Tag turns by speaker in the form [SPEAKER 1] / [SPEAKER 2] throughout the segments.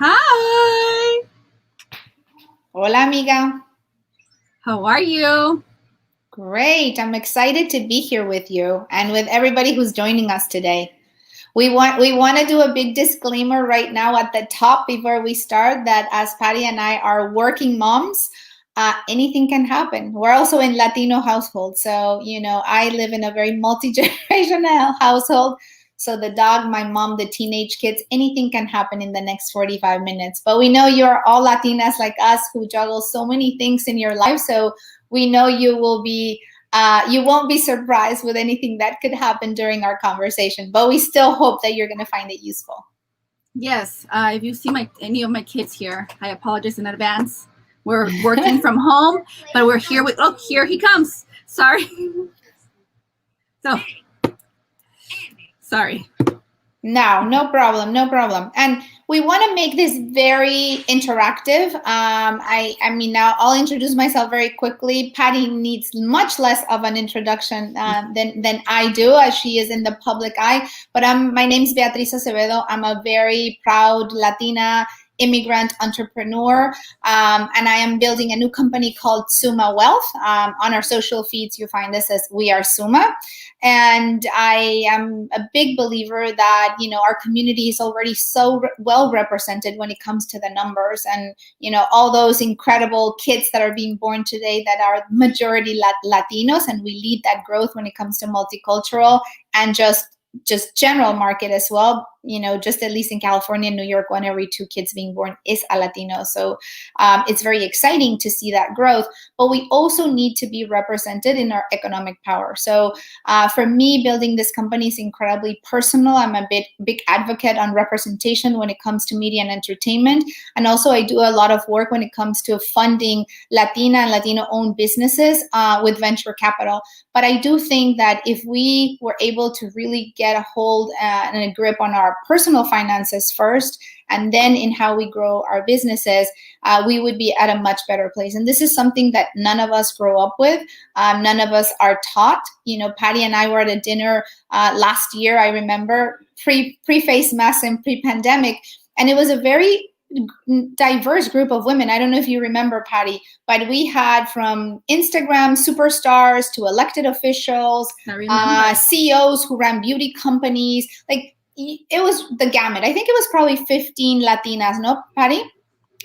[SPEAKER 1] Hi.
[SPEAKER 2] Hola, amiga.
[SPEAKER 1] How are you?
[SPEAKER 2] Great. I'm excited to be here with you and with everybody who's joining us today. We want to do a big disclaimer right now at the top before we start that as Patty and I are working moms, anything can happen. We're also in Latino household, so I live in a very multi-generational household. So the dog, my mom, the teenage kids, anything can happen in the next 45 minutes. But we know you're all Latinas like us who juggle so many things in your life. So we know you won't be surprised with anything that could happen during our conversation. But we still hope that you're going to find it useful.
[SPEAKER 1] Yes. If you see any of my kids here, I apologize in advance. We're working from home, but we're here with. Oh, here he comes. Sorry. Sorry.
[SPEAKER 2] No problem. And we want to make this very interactive. I mean, now I'll introduce myself very quickly. Patty needs much less of an introduction than I do, as she is in the public eye. But my name's Beatriz Acevedo. I'm a very proud Latina immigrant entrepreneur, and I am building a new company called SUMA Wealth. On our social feeds, you find this as We Are SUMA. And I am a big believer that, our community is already so well represented when it comes to the numbers and, all those incredible kids that are being born today that are majority Latinos, and we lead that growth when it comes to multicultural and just general market as well. Just at least in California and New York, 1 every 2 kids being born is a Latino. So it's very exciting to see that growth, but we also need to be represented in our economic power. So for me, building this company is incredibly personal. I'm a big advocate on representation when it comes to media and entertainment. And also I do a lot of work when it comes to funding Latina and Latino-owned businesses with venture capital. But I do think that if we were able to really get a hold and a grip on our personal finances first, and then in how we grow our businesses, we would be at a much better place. And this is something that none of us grow up with. None of us are taught. Patty and I were at a dinner last year, I remember, pre-face mask and pre-pandemic. And it was a very diverse group of women. I don't know if you remember, Patty, but we had from Instagram superstars to elected officials, CEOs who ran beauty companies. Like, it was the gamut. I think it was probably 15 Latinas, no, Patty?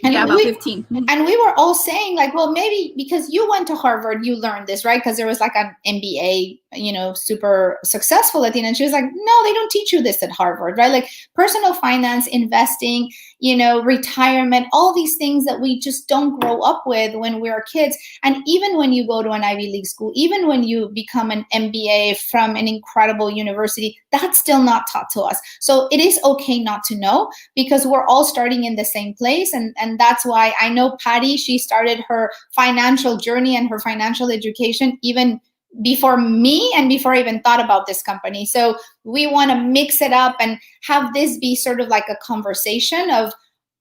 [SPEAKER 1] And yeah, about 15.
[SPEAKER 2] And we were all saying, like, well, maybe because you went to Harvard, you learned this, right? Because there was like an MBA, super successful Latina. And she was like, no, they don't teach you this at Harvard, right? Like personal finance, investing, retirement, all these things that we just don't grow up with when we're kids. And even when you go to an Ivy League school, even when you become an MBA from an incredible university, that's still not taught to us. So it is okay not to know, because we're all starting in the same place. And that's why I know Patty, she started her financial journey and her financial education even before me and before I even thought about this company. So we want to mix it up and have this be sort of like a conversation of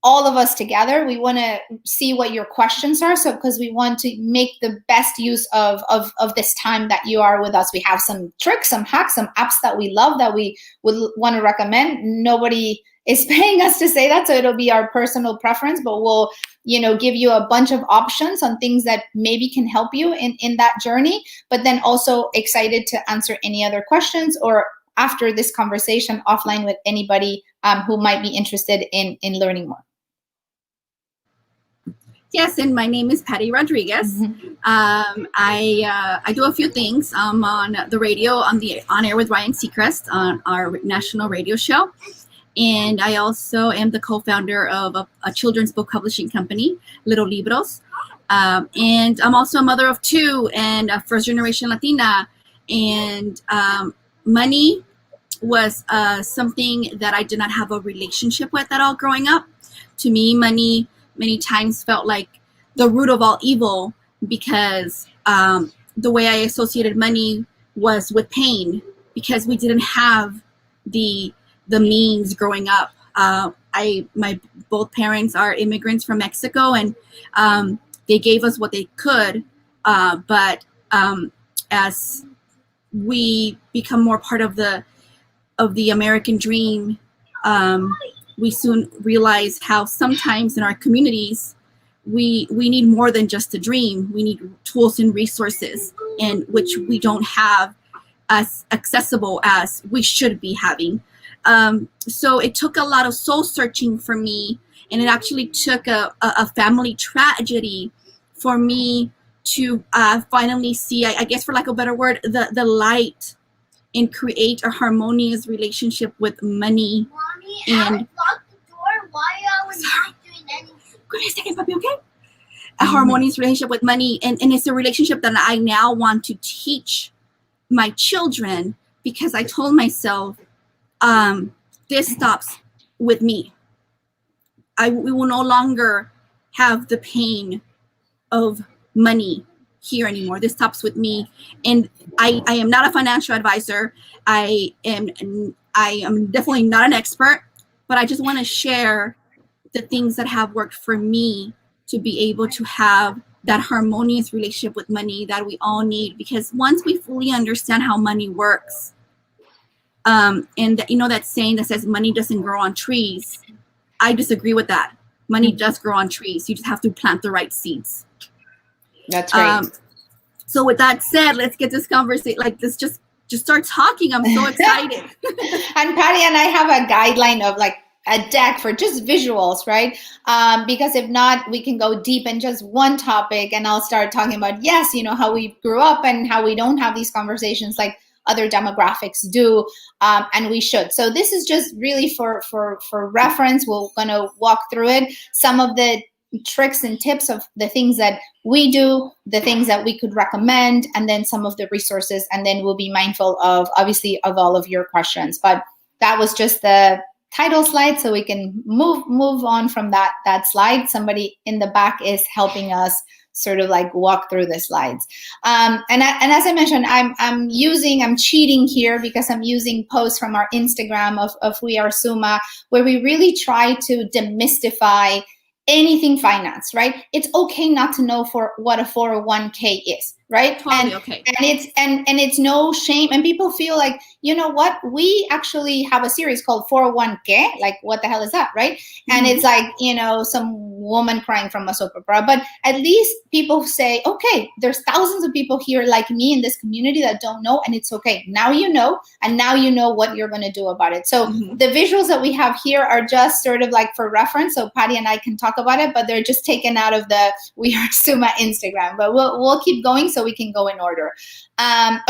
[SPEAKER 2] all of us together. We want to see what your questions are. So because we want to make the best use of this time that you are with us. We have some tricks, some hacks, some apps that we love that we would want to recommend. Nobody is paying us to say that, so it'll be our personal preference, but we'll give you a bunch of options on things that maybe can help you in that journey, but then also excited to answer any other questions or after this conversation offline with anybody who might be interested in learning more.
[SPEAKER 1] Yes, and my name is Patty Rodriguez. I do a few things. I'm on the radio, on air with Ryan Seacrest on our national radio show. And I also am the co-founder of a children's book publishing company, Little Libros. And I'm also a mother of 2 and a first-generation Latina. And money was something that I did not have a relationship with at all growing up. To me, money many times felt like the root of all evil, because the way I associated money was with pain, because we didn't have the means growing up. My both parents are immigrants from Mexico, and they gave us what they could. But as we become more part of the American dream, we soon realized how sometimes in our communities, we need more than just a dream. We need tools and resources, and which we don't have as accessible as we should be having. So it took a lot of soul searching for me, and it actually took a family tragedy for me to finally see, I guess for lack of a better word, the light, and create a harmonious relationship with money.
[SPEAKER 3] Mommy,
[SPEAKER 1] and
[SPEAKER 3] I locked the door. Why are we not doing anything?
[SPEAKER 1] Give me a second, puppy, okay? A harmonious relationship with money, and it's a relationship that I now want to teach my children, because I told myself, this stops with me. We will no longer have the pain of money here anymore. This stops with me. And I am not a financial advisor. I am definitely not an expert, but I just want to share the things that have worked for me to be able to have that harmonious relationship with money that we all need. Because once we fully understand how money works, and that saying that says money doesn't grow on trees, I disagree with that. Money does grow on trees. You just have to plant the right seeds.
[SPEAKER 2] That's right.
[SPEAKER 1] So with that said, let's get this conversation, like this, just start talking. I'm so excited.
[SPEAKER 2] And Patty and I have a guideline of like a deck for just visuals, right? Because if not, we can go deep in just one topic, and I'll start talking about, yes, how we grew up and how we don't have these conversations like other demographics do, and we should. So this is just really for reference. We're going to walk through it. Some of the tricks and tips of the things that we do, the things that we could recommend, and then some of the resources, and then we'll be mindful of, obviously, of all of your questions. But that was just the title slide, so we can move on from that slide. Somebody in the back is helping us sort of like walk through the slides. And as I mentioned, I'm cheating here because I'm using posts from our Instagram of We Are SUMA, where we really try to demystify anything finance, right? It's okay not to know for what a 401k is, right?
[SPEAKER 1] Totally okay.
[SPEAKER 2] And it's no shame. And people feel like, you know what? We actually have a series called 401k. Like, what the hell is that, right? And it's like, some woman crying from a soap opera. But at least people say, okay, there's thousands of people here like me in this community that don't know, and it's okay. Now you know, and now you know what you're going to do about it. So the visuals that we have here are just sort of like for reference. So Patty and I can talk about it, but they're just taken out of the We Are SUMA Instagram. But we'll keep going so we can go in order.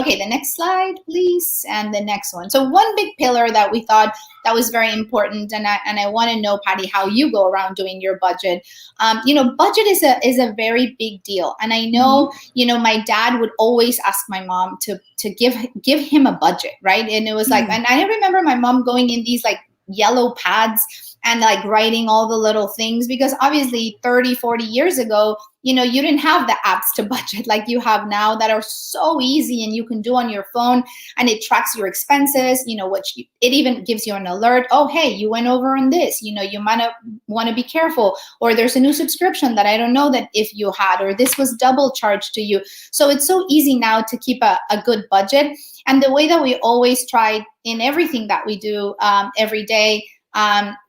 [SPEAKER 2] Okay, the next slide, please, and the next one. So one big pillar that we thought that was very important, and I want to know, Patty, how you go around doing your budget. Budget is a very big deal, and I know my dad would always ask my mom to give him a budget, right? And it was like, and I remember my mom going in these like yellow pads and like writing all the little things, because obviously 30, 40 years ago, you didn't have the apps to budget like you have now that are so easy and you can do on your phone, and it tracks your expenses, it even gives you an alert. Oh, hey, you went over on this, you might want to be careful, or there's a new subscription that I don't know that if you had, or this was double charged to you. So it's so easy now to keep a good budget. And the way that we always try in everything that we do every day,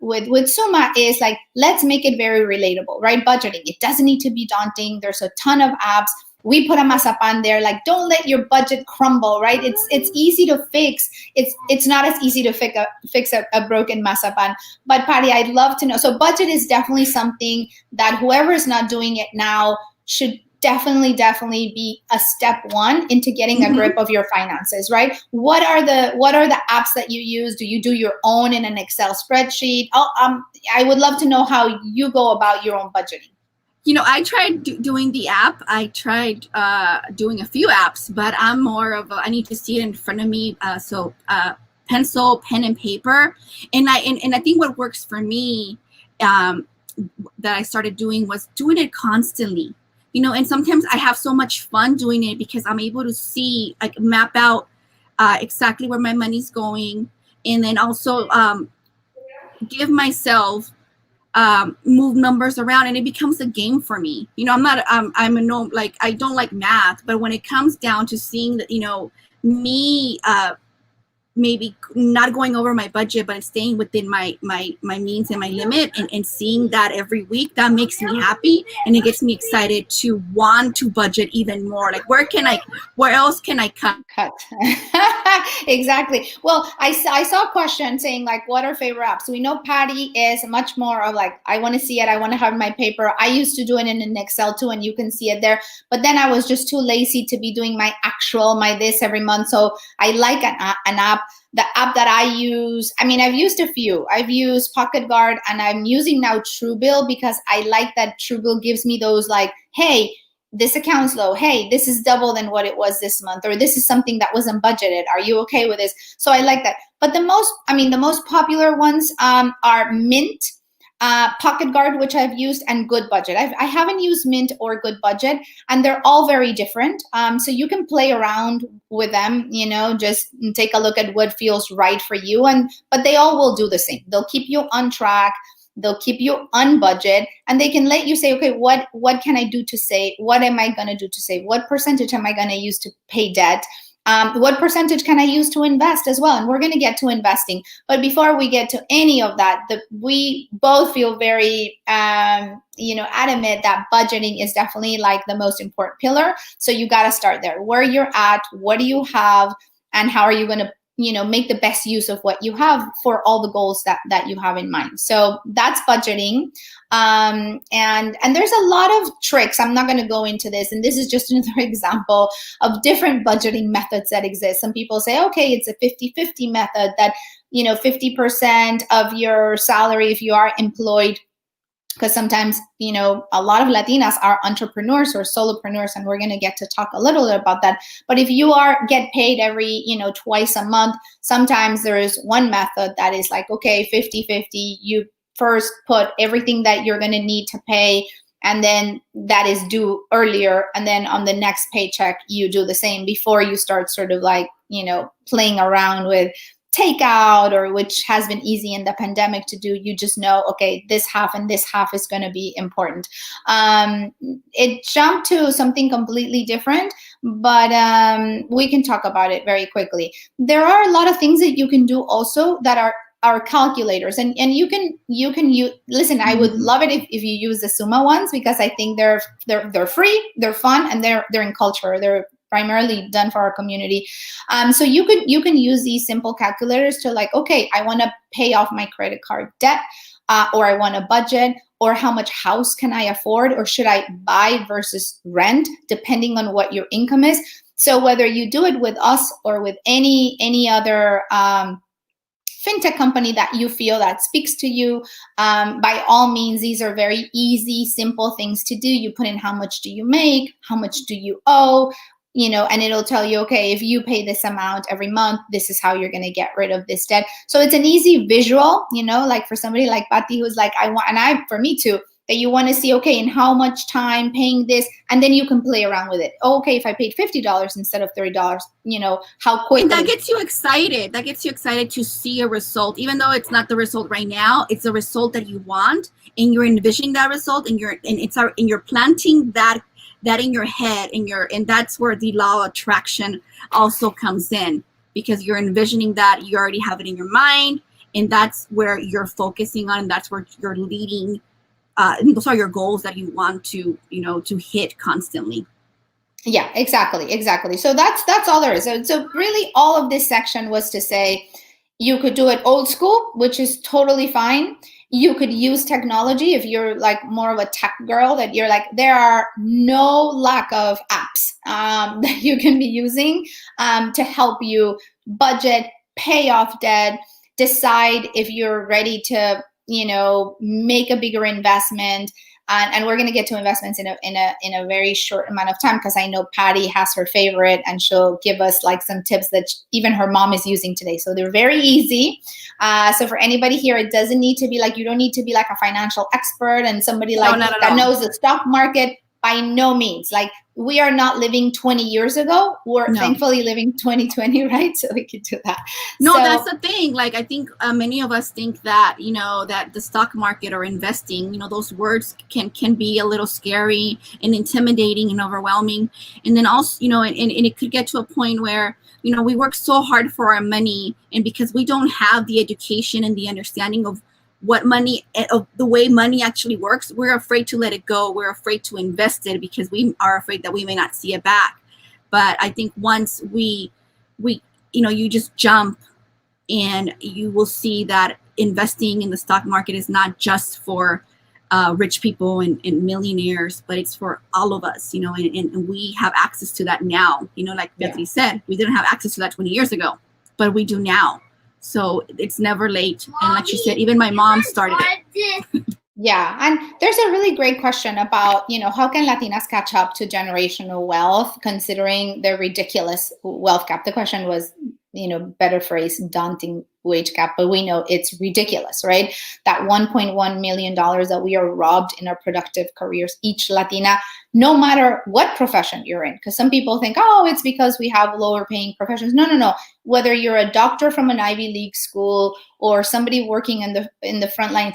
[SPEAKER 2] with SUMA is like, let's make it very relatable, right? Budgeting, it doesn't need to be daunting. There's a ton of apps. We put a mazapan there, like, don't let your budget crumble, right? It's easy to fix. It's not as easy to fix a broken mazapan. But Patty, I'd love to know. So budget is definitely something that whoever is not doing it now should definitely be a step one into getting a grip of your finances, right? What are the apps that you use? Do you do your own in an Excel spreadsheet? I would love to know how you go about your own budgeting.
[SPEAKER 1] I tried doing the app. I tried doing a few apps, but I'm more of I need to see it in front of me. So pencil, pen, and paper. And I think what works for me that I started doing was doing it constantly. And sometimes I have so much fun doing it because I'm able to see, like, map out exactly where my money's going, and then also give myself move numbers around, and it becomes a game for me. I'm not I don't like math, but when it comes down to seeing that, me maybe not going over my budget, but staying within my means and my limit, and seeing that every week, that makes me happy, and it gets me excited to want to budget even more. Like, where else can I cut?
[SPEAKER 2] Exactly. Well, I saw a question saying like, what are favorite apps? We know Patty is much more of like, I want to see it, I want to have my paper. I used to do it in an Excel too, and you can see it there, but then I was just too lazy to be doing my this every month. So I like an app. The app that I use, I mean, I've used a few. I've used Pocket Guard, and I'm using now Truebill, because I like that Truebill gives me those like, hey, this account's low. Hey, this is double than what it was this month, or this is something that wasn't budgeted. Are you okay with this? So I like that. But the most popular ones are Mint, Pocket Guard, which I've used, and Good Budget. I haven't used Mint or Good Budget, and they're all very different. So you can play around with them, just take a look at what feels right for you. But they all will do the same. They'll keep you on track. They'll keep you on budget, and they can let you say, okay, what can I do to save? What am I going to do to save? What percentage am I going to use to pay debt? What percentage can I use to invest as well? And we're going to get to investing. But before we get to any of that, we both feel very, adamant that budgeting is definitely like the most important pillar. So you got to start there. Where you're at, what do you have, and how are you going to make the best use of what you have for all the goals that you have in mind. So that's budgeting. And there's a lot of tricks. I'm not going to go into this. And this is just another example of different budgeting methods that exist. Some people say, okay, it's a 50-50 method, that, 50% of your salary, if you are employed, because sometimes, a lot of Latinas are entrepreneurs or solopreneurs, and we're going to get to talk a little bit about that. But if you get paid every, twice a month, sometimes there is one method that is like, okay, 50-50, you first put everything that you're going to need to pay, and then that is due earlier. And then on the next paycheck, you do the same before you start sort of like, playing around with takeout, or which has been easy in the pandemic to do. You just know, okay, this half and this half is going to be important. It jumped to something completely different, but we can talk about it very quickly. There are a lot of things that you can do also that are calculators, and you can use. Listen, I would love it if you use the SUMA ones, because I think they're free, they're fun, and they're in culture. They're primarily done for our community. So you can use these simple calculators to like, okay, I want to pay off my credit card debt, or I want to budget, or how much house can I afford, or should I buy versus rent, depending on what your income is. So whether you do it with us or with any other fintech company that you feel that speaks to you, by all means, these are very easy, simple things to do. You put in how much do you make, how much do you owe, and it'll tell you, okay, if you pay this amount every month, this is how you're going to get rid of this debt. So it's an easy visual, like for somebody like Patty, who's like, for me too, that you want to see, okay, in how much time paying this, and then you can play around with it. Okay, if I paid $50 instead of $30, how quickly.
[SPEAKER 1] And that gets you excited. That gets you excited to see a result, even though it's not the result right now. It's a result that you want, and you're envisioning that result, and you're planting that in your head, and that's where the law of attraction also comes in, because you're envisioning that, you already have it in your mind, and that's where you're focusing on, and that's where you're leading. Those are your goals that you want to hit constantly.
[SPEAKER 2] Yeah, exactly. So that's all there is. So really, all of this section was to say you could do it old school, which is totally fine. You could use technology if you're like more of a tech girl, that you're like, there are no lack of apps that you can be using to help you budget, pay off debt, decide if you're ready to, make a bigger investment. And we're going to get to investments in a very short amount of time, because I know Patty has her favorite, and she'll give us like some tips that even her mom is using today. So they're very easy. So for anybody here, it doesn't need to be like, you don't need to be like a financial expert and somebody like that knows the stock market. By no means. Like, we are not living 20 years ago. We're thankfully living 2020, right? So we could do that.
[SPEAKER 1] No, that's the thing. Like, I think many of us think that, that the stock market or investing, those words can be a little scary and intimidating and overwhelming. And then also, and it could get to a point where, we work so hard for our money, and because we don't have the education and the understanding of what money, of the way money actually works, we're afraid to let it go. We're afraid to invest it because we are afraid that we may not see it back. But I think once we you just jump, and you will see that investing in the stock market is not just for rich people and millionaires, but it's for all of us, and we have access to that now. Like Beatriz said, we didn't have access to that 20 years ago, but we do now. So it's never late. And like she said, even my mom started it.
[SPEAKER 2] Yeah, and there's a really great question about, how can Latinas catch up to generational wealth considering the ridiculous wealth gap? The question was, better phrase, daunting wage gap, but we know it's ridiculous, right? That $1.1 million that we are robbed in our productive careers, each Latina, no matter what profession you're in. Because some people think, oh, it's because we have lower paying professions. No. Whether you're a doctor from an Ivy League school or somebody working in the front line,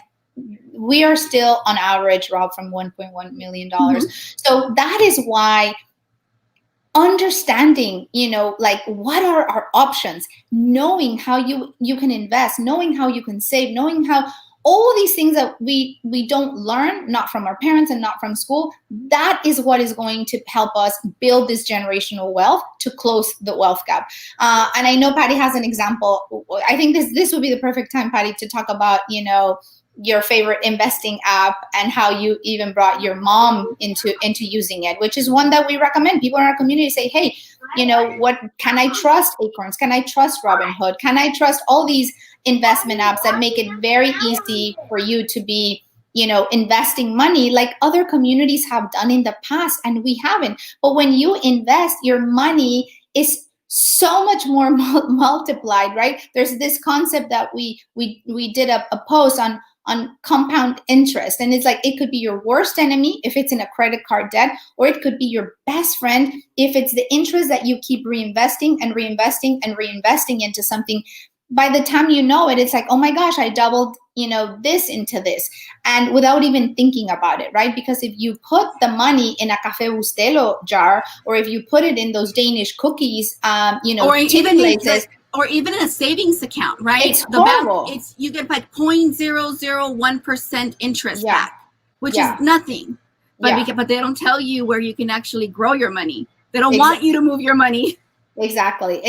[SPEAKER 2] we are still on average robbed from $1.1 million. Mm-hmm. So that is why understanding, what are our options, knowing how you can invest, knowing how you can save, knowing how all these things that we don't learn, not from our parents and not from school, that is what is going to help us build this generational wealth to close the wealth gap. And I know Patty has an example. I think this would be the perfect time, Patty, to talk about, your favorite investing app and how you even brought your mom into using it, which is one that we recommend. People in our community say, hey, what can I trust Acorns? Can I trust Robinhood? Can I trust all these investment apps that make it very easy for you to be, investing money like other communities have done in the past, and we haven't. But when you invest, your money is so much more multiplied, right? There's this concept that we did a post on compound interest, and it's like it could be your worst enemy if it's in a credit card debt, or it could be your best friend if it's the interest that you keep reinvesting and reinvesting and reinvesting into something. By the time you know it, it's like, oh my gosh, I doubled this into this, and without even thinking about it, right? Because if you put the money in a Café Bustelo jar, or if you put it in those Danish cookies,
[SPEAKER 1] or even in a savings account, right?
[SPEAKER 2] It's horrible.
[SPEAKER 1] You get like 0.001% interest back, which is nothing. But they don't tell you where you can actually grow your money. They don't want you to move your money.
[SPEAKER 2] Exactly.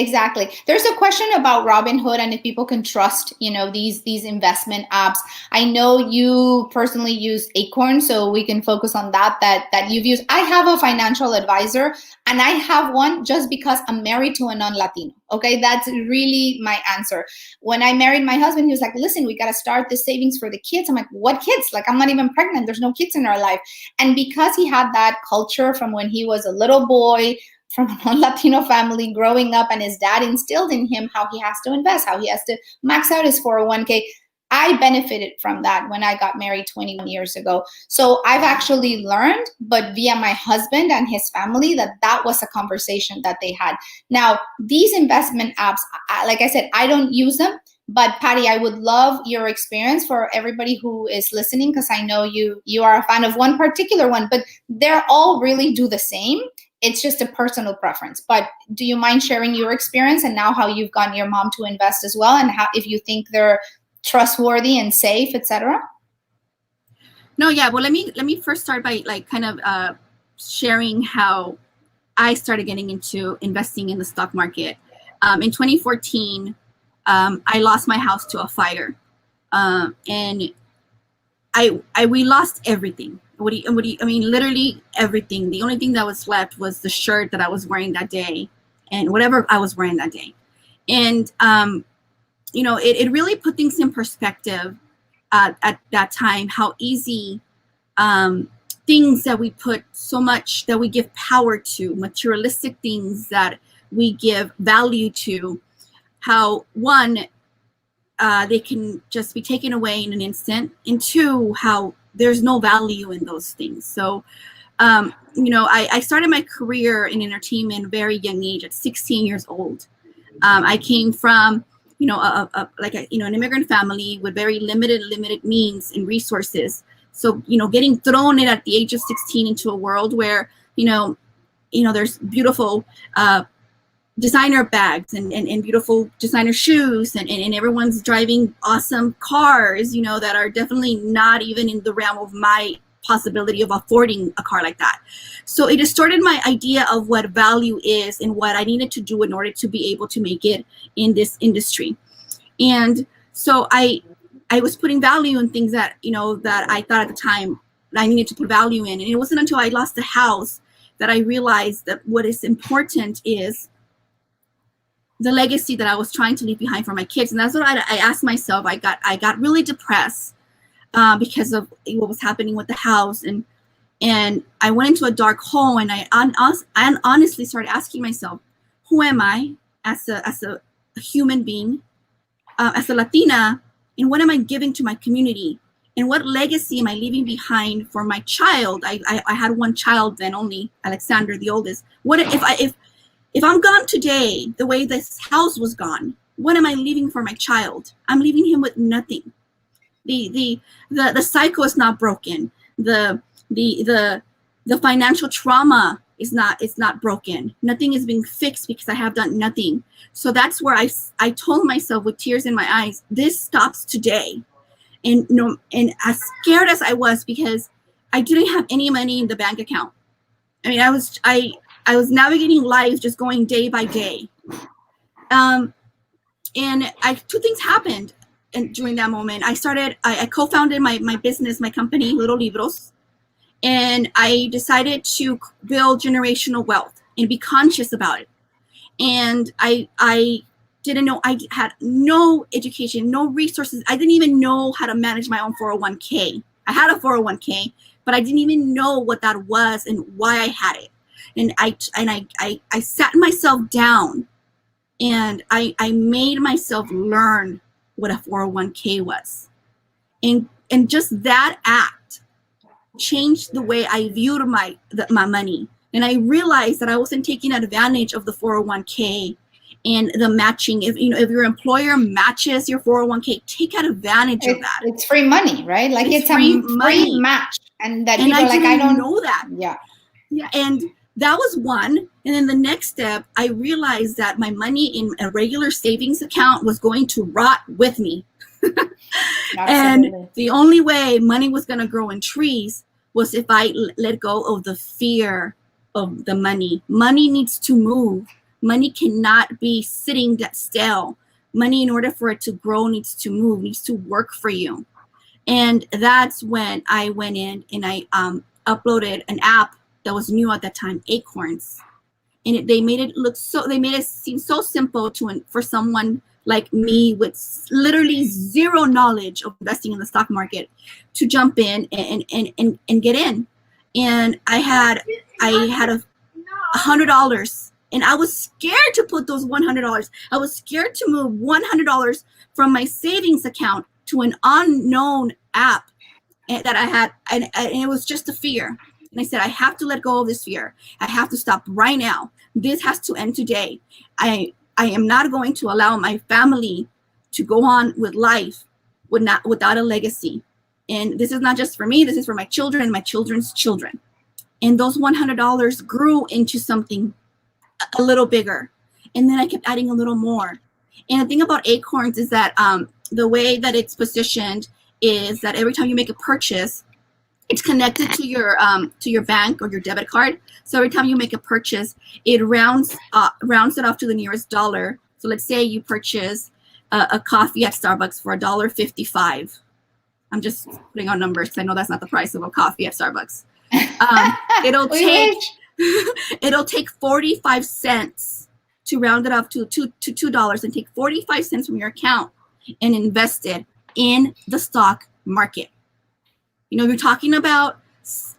[SPEAKER 2] There's a question about Robinhood and if people can trust, these investment apps. I know you personally use Acorn, so we can focus on that you've used. I have a financial advisor, and I have one just because I'm married to a non-Latino. Okay, that's really my answer. When I married my husband, he was like, listen, we got to start the savings for the kids. I'm like, what kids? Like, I'm not even pregnant. There's no kids in our life. And because he had that culture from when he was a little boy, from a non-Latino family growing up, and his dad instilled in him how he has to invest, how he has to max out his 401k. I benefited from that when I got married 21 years ago. So I've actually learned, but via my husband and his family, that was a conversation that they had. Now, these investment apps, like I said, I don't use them. But Patty, I would love your experience for everybody who is listening, because I know you are a fan of one particular one, but they're all really do the same. It's just a personal preference. But do you mind sharing your experience and now how you've gotten your mom to invest as well, and how, if you think they're trustworthy and safe, etc.?
[SPEAKER 1] No, yeah. Well, let me first start by sharing how I started getting into investing in the stock market. In 2014, I lost my house to a fire, and we lost everything. Literally everything. The only thing that was left was the shirt that I was wearing that day and whatever I was wearing that day. And, it really put things in perspective at that time, how easy things that we put so much, that we give power to, materialistic things that we give value to, how one, they can just be taken away in an instant, and two, how there's no value in those things. So, I started my career in entertainment very young age, at 16 years old. I came from, an immigrant family with very limited means and resources. So, getting thrown in at the age of 16 into a world where, there's beautiful designer bags and beautiful designer shoes, and everyone's driving awesome cars, you know, that are definitely not even in the realm of my possibility of affording a car like that. So it distorted my idea of what value is and what I needed to do in order to be able to make it in this industry. And so I was putting value in things that, you know, that I thought at the time I needed to put value in. And it wasn't until I lost the house that I realized that what is important is the legacy that I was trying to leave behind for my kids. And that's what I asked myself. I got really depressed because of what was happening with the house. And I went into a dark hole, and I honestly started asking myself, who am I as a human being, as a Latina, and what am I giving to my community? And what legacy am I leaving behind for my child? I had one child then, only Alexander, the oldest. What if I'm gone today, the way this house was gone, what am I leaving for my child? I'm leaving him with nothing. The cycle is not broken. The financial trauma is not broken. Nothing is being fixed because I have done nothing. So that's where I told myself with tears in my eyes, this stops today. And as scared as I was, because I didn't have any money in the bank account. I mean, I was navigating life just going day by day. And two things happened during that moment. I co-founded my business, my company, Little Libros. And I decided to build generational wealth and be conscious about it. And I didn't know, I had no education, no resources. I didn't even know how to manage my own 401k. I had a 401k, but I didn't even know what that was and why I had it. And I sat myself down, and I made myself learn what a 401k was. And just that act changed the way I viewed my money. And I realized that I wasn't taking advantage of the 401k and the matching. If your employer matches your 401k, take advantage of that.
[SPEAKER 2] It's free money, right? Like it's a free match. And that people
[SPEAKER 1] I
[SPEAKER 2] like, I don't
[SPEAKER 1] know that.
[SPEAKER 2] Yeah.
[SPEAKER 1] Yeah. And that was one. And then the next step, I realized that my money in a regular savings account was going to rot with me. And the only way money was going to grow in trees was if I let go of the fear of the money. Money needs to move. Money cannot be sitting still. Money, in order for it to grow, needs to move, needs to work for you. And that's when I went in and I uploaded an app that was new at that time, Acorns. And they made it seem so simple for someone like me with literally zero knowledge of investing in the stock market to jump in and get in. And I had $100, and I was scared to put those $100. I was scared to move $100 from my savings account to an unknown app that I had, and it was just a fear. And I said, I have to let go of this fear. I have to stop right now. This has to end today. I am not going to allow my family to go on with life without a legacy. And this is not just for me. This is for my children and my children's children. And those $100 grew into something a little bigger. And then I kept adding a little more. And the thing about Acorns is that the way that it's positioned is that every time you make a purchase, it's connected to your bank or your debit card. So every time you make a purchase, it rounds it off to the nearest dollar. So let's say you purchase a coffee at Starbucks for $1.55. I'm just putting out numbers because I know that's not the price of a coffee at Starbucks. It'll take 45 cents to round it off to $2 and take 45 cents from your account and invest it in the stock market. You're talking about,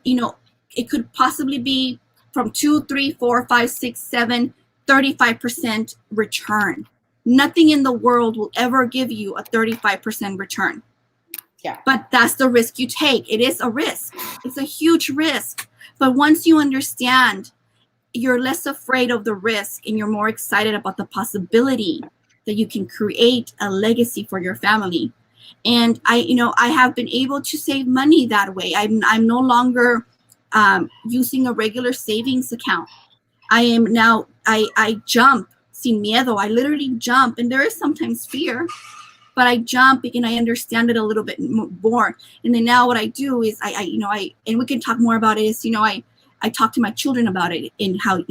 [SPEAKER 1] it could possibly be from 2, 3, 4, 5, 6, 7, 35% return. Nothing in the world will ever give you a 35% return.
[SPEAKER 2] Yeah.
[SPEAKER 1] But that's the risk you take. It is a risk. It's a huge risk. But once you understand, you're less afraid of the risk and you're more excited about the possibility that you can create a legacy for your family. And I have been able to save money that way. I'm no longer using a regular savings account. I am now, I jump sin miedo. I literally jump, and there is sometimes fear, but I jump and I understand it a little bit more. And then now what I do is and we can talk more about it, is, I talk to my children about it, and how,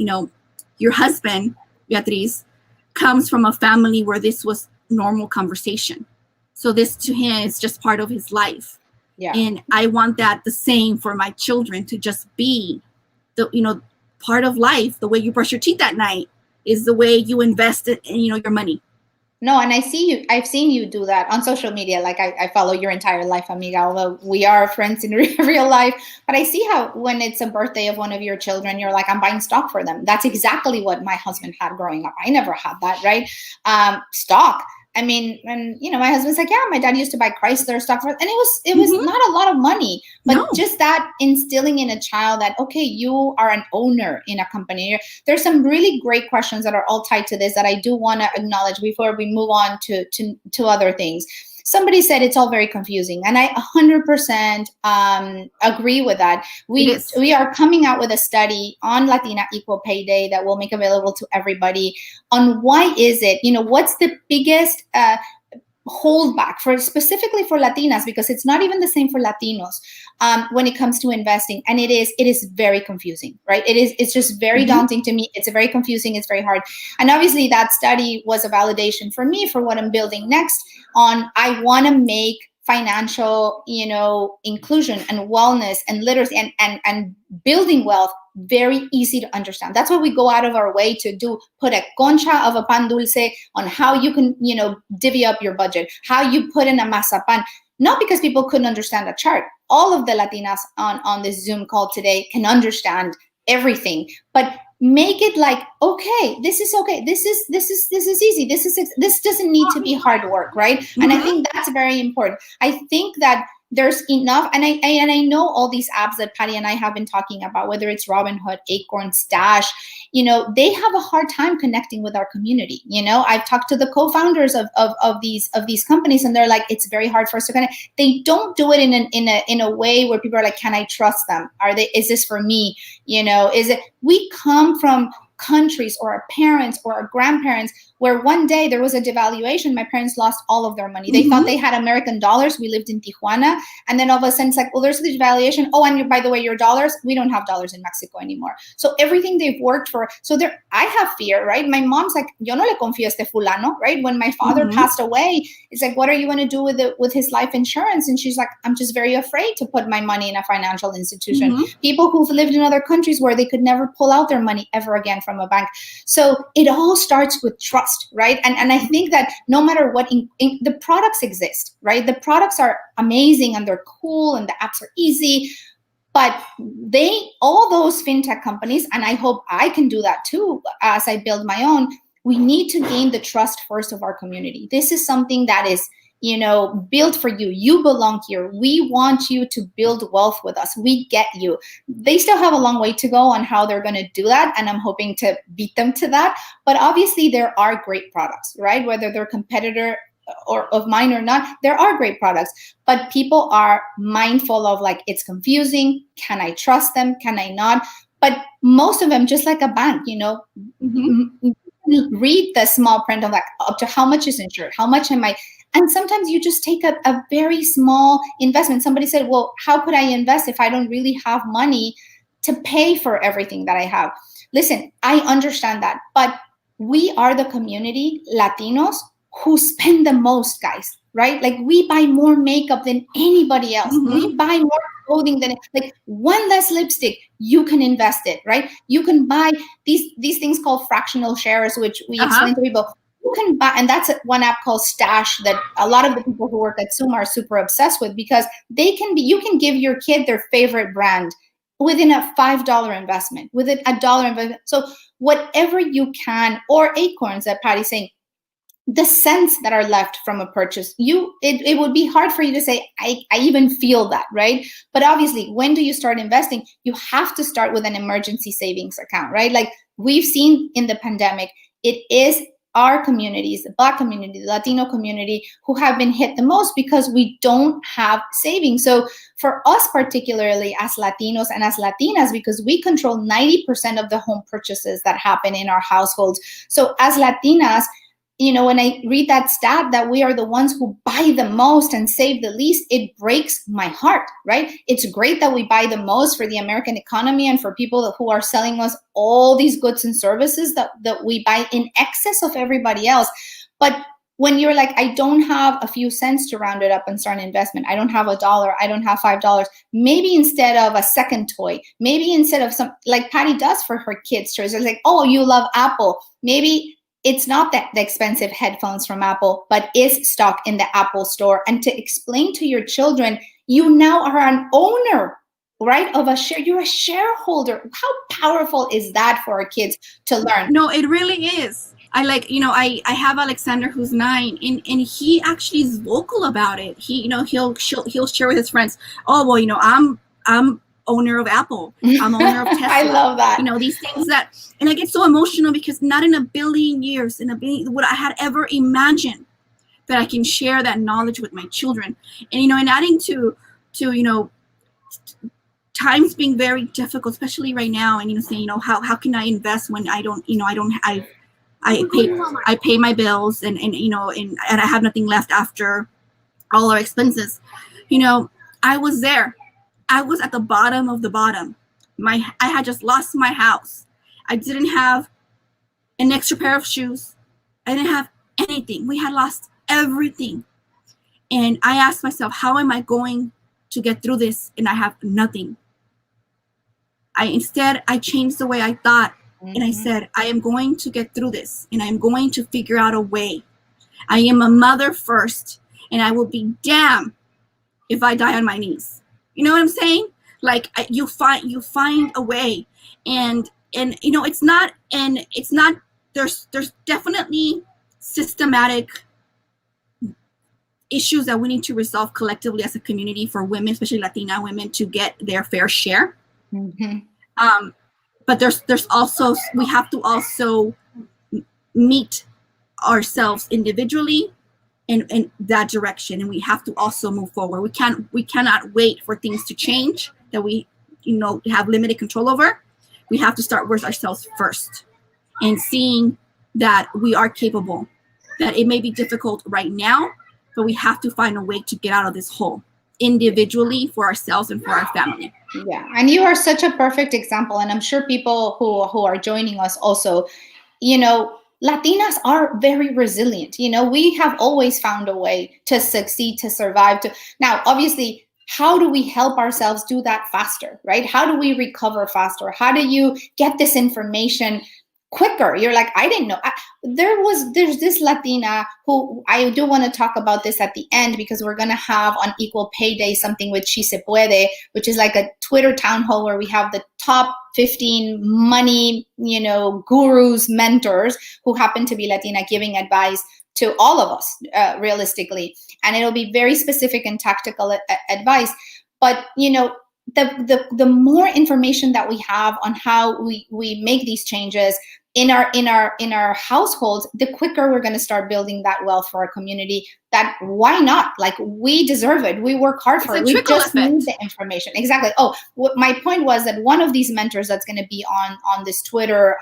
[SPEAKER 1] your husband, Beatriz, comes from a family where this was normal conversation. So this to him is just part of his life.
[SPEAKER 2] Yeah.
[SPEAKER 1] And I want that the same for my children, to just be part of life. The way you brush your teeth at night is the way you invest it in, your money.
[SPEAKER 2] No, and I've seen you do that on social media. Like I follow your entire life, amiga, although we are friends in real life. But I see how when it's a birthday of one of your children, you're like, I'm buying stock for them. That's exactly what my husband had growing up. I never had that, right? Stock. I mean, and my husband's like, yeah, my dad used to buy Chrysler stock for, and it was not a lot of money, but just that instilling in a child that, okay, you are an owner in a company. There's some really great questions that are all tied to this that I do want to acknowledge before we move on to other things. Somebody said it's all very confusing, and I 100% agree with that. We are coming out with a study on Latina Equal Pay Day that we'll make available to everybody on why is it, what's the biggest holdback specifically for Latinas, because it's not even the same for Latinos when it comes to investing, and it is very confusing, right? It's just very daunting to me. It's very confusing. It's very hard, and obviously that study was a validation for me for what I'm building next. I want to make financial, inclusion and wellness and literacy and building wealth very easy to understand. That's what we go out of our way to do. Put a concha of a pan dulce on how you can, divvy up your budget, how you put in a mazapan. Not because people couldn't understand a chart. All of the Latinas on this Zoom call today can understand everything, but make it like, okay, this is okay. This is easy. This doesn't need to be hard work, right? And I think that's very important. I think that there's enough, and I know all these apps that Patty and I have been talking about, whether it's Robinhood, Acorn, Stash, they have a hard time connecting with our community. I've talked to the co-founders of these companies, and they're like, it's very hard for us to connect. They don't do it in a way where people are like, can I trust them? Is this for me? We come from countries or our parents or our grandparents where one day there was a devaluation. My parents lost all of their money. They thought they had American dollars. We lived in Tijuana. And then all of a sudden it's like, well, there's the devaluation. Oh, and by the way, your dollars, we don't have dollars in Mexico anymore. So everything they've worked for. So I have fear, right? My mom's like, yo no le confío a este fulano, right? When my father passed away, it's like, what are you going to do with his life insurance? And she's like, I'm just very afraid to put my money in a financial institution. People who've lived in other countries where they could never pull out their money ever again from a bank. So it all starts with trust. Right. And I think that no matter what, the products exist, right? The products are amazing and they're cool and the apps are easy, but all those fintech companies, and I hope I can do that too as I build my own, we need to gain the trust first of our community. This is something that is built for you. You belong here. We want you to build wealth with us. We get you. They still have a long way to go on how they're going to do that, and I'm hoping to beat them to that. But obviously, there are great products, right? Whether they're competitor or of mine or not, there are great products. But people are mindful of like, it's confusing. Can I trust them? Can I not? But most of them, just like a bank, read the small print of like up to how much is insured, how much am I. And sometimes you just take a very small investment. Somebody said, well, how could I invest if I don't really have money to pay for everything that I have? Listen, I understand that. But we are the community, Latinos, who spend the most, guys, right? Like we buy more makeup than anybody else. We buy more clothing than like one less lipstick, you can invest it, right? You can buy these things called fractional shares, which we explain to people. You can buy, and that's one app called Stash that a lot of the people who work at SUMA are super obsessed with, because you can give your kid their favorite brand within a $5 investment, within $1 investment. So whatever you can, or Acorns that Patty's saying, the cents that are left from a purchase, it would be hard for you to say, I even feel that, right? But obviously, when do you start investing? You have to start with an emergency savings account, right? Like we've seen in the pandemic, it is our communities, the Black community, the Latino community, who have been hit the most because we don't have savings. So for us, particularly as Latinos and as Latinas, because we control 90% of the home purchases that happen in our households. So as Latinas, you know, when I read that stat that we are the ones who buy the most and save the least, it breaks my heart, right? It's great that we buy the most for the American economy and for people who are selling us all these goods and services that we buy in excess of everybody else. But when you're like, I don't have a few cents to round it up and start an investment, I don't have $1, I don't have $5, maybe instead of a second toy, maybe instead of some, like Patty does for her kids' toys, it's like, oh, you love Apple, maybe it's not the expensive headphones from Apple, but is stock in the Apple store. And to explain to your children, you now are an owner, right, of a share. You're a shareholder. How powerful is that for our kids to learn?
[SPEAKER 1] No, it really is. I like, you know, I have Alexander who's 9, and he actually is vocal about it. He, you know, he'll share with his friends, oh, well, you know, I'm owner of Apple. I'm owner of Tesla.
[SPEAKER 2] I love that.
[SPEAKER 1] You know, these things that, and I get so emotional because not in a billion years, would I had ever imagined that I can share that knowledge with my children. And, you know, and adding to, you know, times being very difficult, especially right now. And, you know, saying, you know, how can I invest when I don't, you know, I pay my bills and you know, and I have nothing left after all our expenses. You know, I was there. I was at the bottom of the bottom. I had just lost my house. I didn't have an extra pair of shoes. I didn't have anything. We had lost everything. And I asked myself, how am I going to get through this? And I have nothing. Instead, I changed the way I thought. Mm-hmm. And I said, I am going to get through this. And I'm going to figure out a way. I am a mother first. And I will be damned if I die on my knees. You know what I'm saying? Like you find a way, and you know, it's not there's definitely systematic issues that we need to resolve collectively as a community for women, especially Latina women, to get their fair share. Mm-hmm. But there's also, we have to also meet ourselves individually in that direction, and we have to also move forward. We cannot wait for things to change that we, you know, have limited control over. We have to start with ourselves first and seeing that we are capable, that it may be difficult right now, but we have to find a way to get out of this hole individually for ourselves and for our family.
[SPEAKER 2] Yeah, and you are such a perfect example, and I'm sure people who are joining us also, you know, Latinas are very resilient. You know, we have always found a way to succeed, to survive. Now, obviously, how do we help ourselves do that faster, right? How do we recover faster? How do you get this information quicker? You're like, I didn't know. There's this Latina who, I do want to talk about this at the end, because we're going to have on Equal Pay Day something with She Se Puede, which is like a Twitter town hall where we have the top 15 money, you know, gurus, mentors who happen to be Latina, giving advice to all of us, realistically. And it'll be very specific and tactical advice. But, you know, the more information that we have on how we make these changes in our households, the quicker we're going to start building that wealth for our community. That, why not? Like, we deserve it. We work hard for it. We just need the information. Exactly. Oh, my point was that one of these mentors that's going to be on this Twitter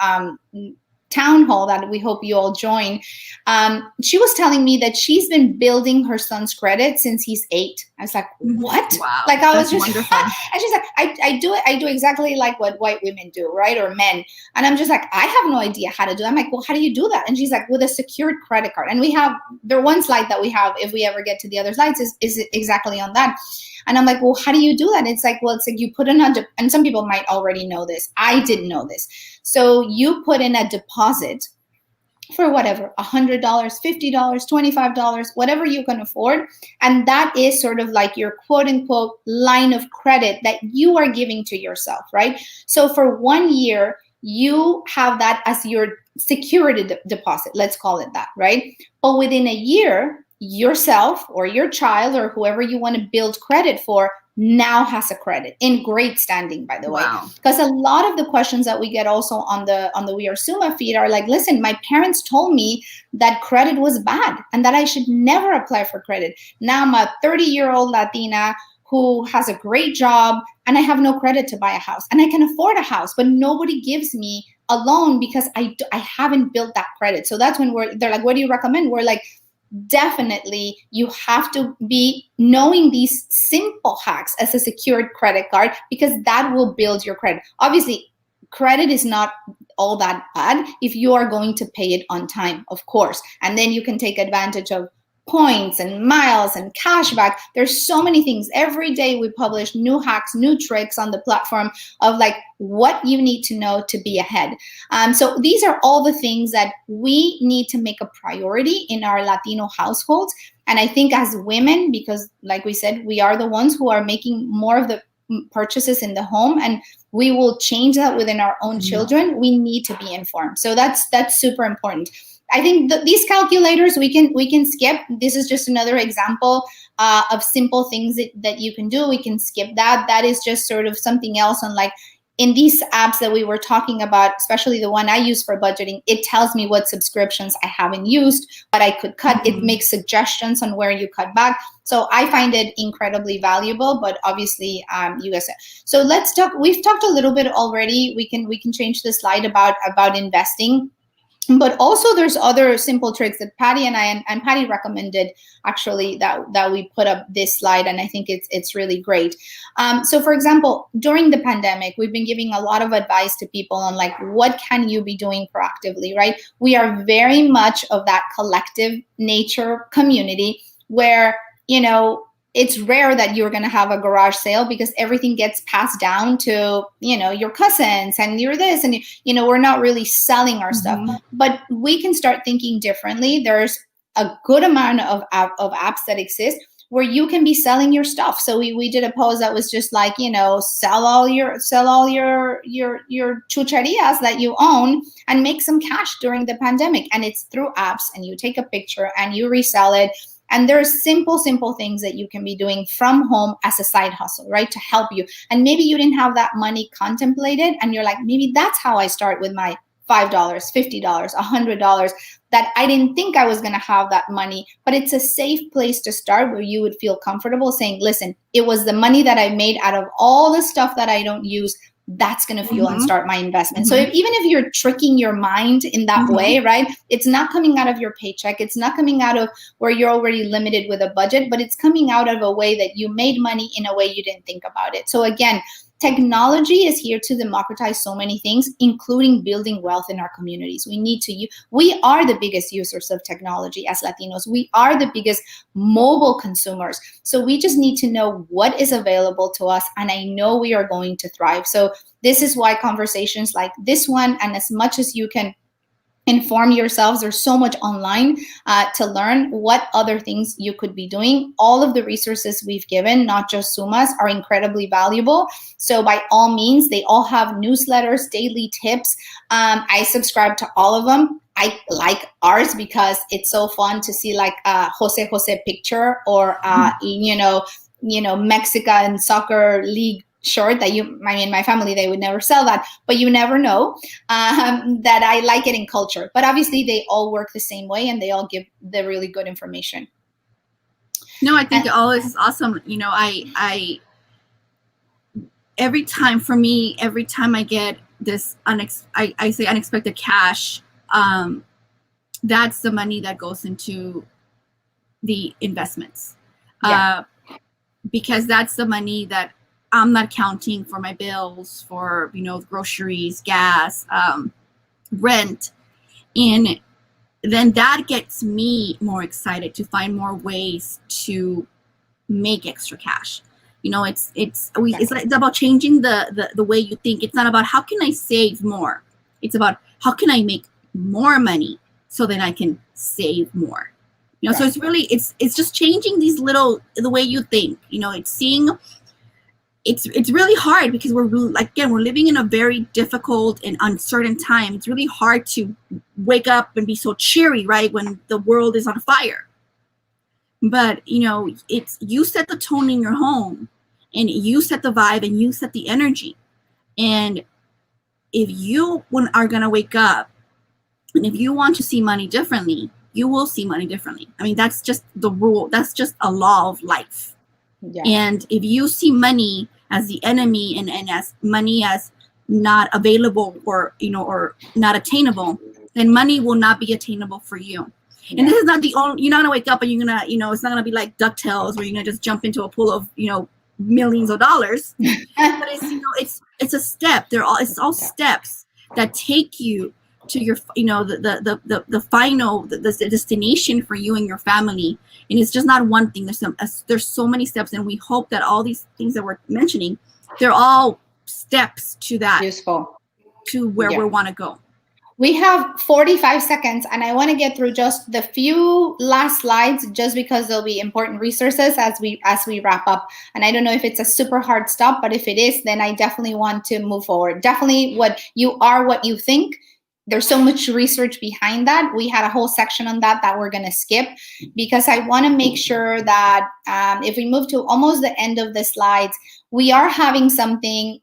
[SPEAKER 2] town hall that we hope you all join, she was telling me that she's been building her son's credit since he's 8. I was like, what?
[SPEAKER 1] Wow,
[SPEAKER 2] like, I was just
[SPEAKER 1] wonderful.
[SPEAKER 2] And she's like, I do exactly like what white women do, right? Or men. And I'm just like, I have no idea how to do it. I'm like, well, how do you do that? And she's like, with a secured credit card. And we have, the one slide that we have, if we ever get to the other slides, is exactly on that. And I'm like, well, how do you do that? It's like, well, it's like you put in and some people might already know this. I didn't know this. So you put in a deposit for whatever, $100, $50, $25, whatever you can afford. And that is sort of like your quote unquote line of credit that you are giving to yourself, right? So for 1 year, you have that as your security deposit, let's call it that, right? But within a year, yourself or your child or whoever you want to build credit for now has a credit in great standing, by the way.
[SPEAKER 1] Wow.
[SPEAKER 2] Because a lot of the questions that we get also on the We Are SUMA feed are like, listen, my parents told me that credit was bad and that I should never apply for credit. Now I'm a 30-year-old Latina who has a great job and I have no credit to buy a house, and I can afford a house, but nobody gives me a loan because I haven't built that credit. So that's when they're like, what do you recommend? We're like, definitely you have to be knowing these simple hacks as a secured credit card, because that will build your credit. Obviously, credit is not all that bad if you are going to pay it on time, of course, and then you can take advantage of points and miles and cashback. There's so many things. Every day we publish new hacks, new tricks on the platform of like what you need to know to be ahead. So these are all the things that we need to make a priority in our Latino households. And I think as women, because like we said, we are the ones who are making more of the purchases in the home, and we will change that within our own children. We need to be informed. So that's super important. I think these calculators we can skip. This is just another example of simple things that you can do. We can skip that. That is just sort of something else on like in these apps that we were talking about, especially the one I use for budgeting. It tells me what subscriptions I haven't used, what I could cut. It makes suggestions on where you cut back. So I find it incredibly valuable, but obviously you guys. So let's talk. We've talked a little bit already. We can change the slide about investing. But also there's other simple tricks that Patty and I and Patty recommended actually that we put up this slide, and I think it's really great. So for example, during the pandemic, we've been giving a lot of advice to people on like what can you be doing proactively, right? We are very much of that collective nature community where, you know, it's rare that you're going to have a garage sale because everything gets passed down to, you know, your cousins and you're this and, you know, we're not really selling our stuff, but we can start thinking differently. There's a good amount of apps that exist where you can be selling your stuff. So we did a post that was just like, you know, sell all your chucherias that you own and make some cash during the pandemic. And it's through apps, and you take a picture and you resell it. And there's simple things that you can be doing from home as a side hustle, right? To help you. And maybe you didn't have that money contemplated, and you're like, maybe that's how I start with my $5, $50, $100, that I didn't think I was going to have that money. But it's a safe place to start where you would feel comfortable saying, listen, it was the money that I made out of all the stuff that I don't use. That's going to fuel and start my investment. So even if you're tricking your mind in that way, right, it's not coming out of your paycheck. It's not coming out of where you're already limited with a budget, but it's coming out of a way that you made money in a way you didn't think about it. So again, technology is here to democratize so many things, including building wealth in our communities. We are the biggest users of technology as Latinos. We are the biggest mobile consumers. So we just need to know what is available to us. And I know we are going to thrive. So this is why conversations like this one, and as much as you can inform yourselves, there's so much online to learn what other things you could be doing. All of the resources we've given, not just SUMA's, are incredibly valuable. So by all means, they all have newsletters, daily tips. I subscribe to all of them. I like ours because it's so fun to see like a Jose picture or you know Mexican soccer league shirt that my family, they would never sell that, but you never know. That I like it in culture. But obviously they all work the same way, and they all give the really good information.
[SPEAKER 1] No, I think all this is awesome. You know, I every time I get this I say unexpected cash, that's the money that goes into the investments. Because that's the money that I'm not counting for my bills, for, you know, groceries, gas, rent. And then that gets me more excited to find more ways to make extra cash. You know, it's about changing the way you think. It's not about how can I save more. It's about how can I make more money so that I can save more. You know, so it's really, it's just changing the way you think. You know, it's really hard because we're living in a very difficult and uncertain time. It's really hard to wake up and be so cheery, right, when the world is on fire. But, you know, you set the tone in your home, and you set the vibe and you set the energy. And if you are going to wake up and if you want to see money differently, you will see money differently. I mean, that's just the rule. That's just a law of life. Yeah. And if you see money as the enemy and as money as not available or, or not attainable, then money will not be attainable for you. Yeah. And this is not the only, you're not gonna wake up and you're gonna, it's not gonna be like DuckTales where you're gonna just jump into a pool of, millions of dollars. But it's, it's a step. It's all steps that take you to your, the final, the destination for you and your family. And it's just not one thing. There's so many steps, and we hope that all these things that we're mentioning, they're all steps to that,
[SPEAKER 2] useful,
[SPEAKER 1] to where we want to go.
[SPEAKER 2] We have 45 seconds, and I want to get through just the few last slides, just because there'll be important resources as we wrap up. And I don't know if it's a super hard stop, but if it is, then I definitely want to move forward. Definitely, what you are, what you think. There's so much research behind that. We had a whole section on that we're going to skip, because I want to make sure that if we move to almost the end of the slides, we are having something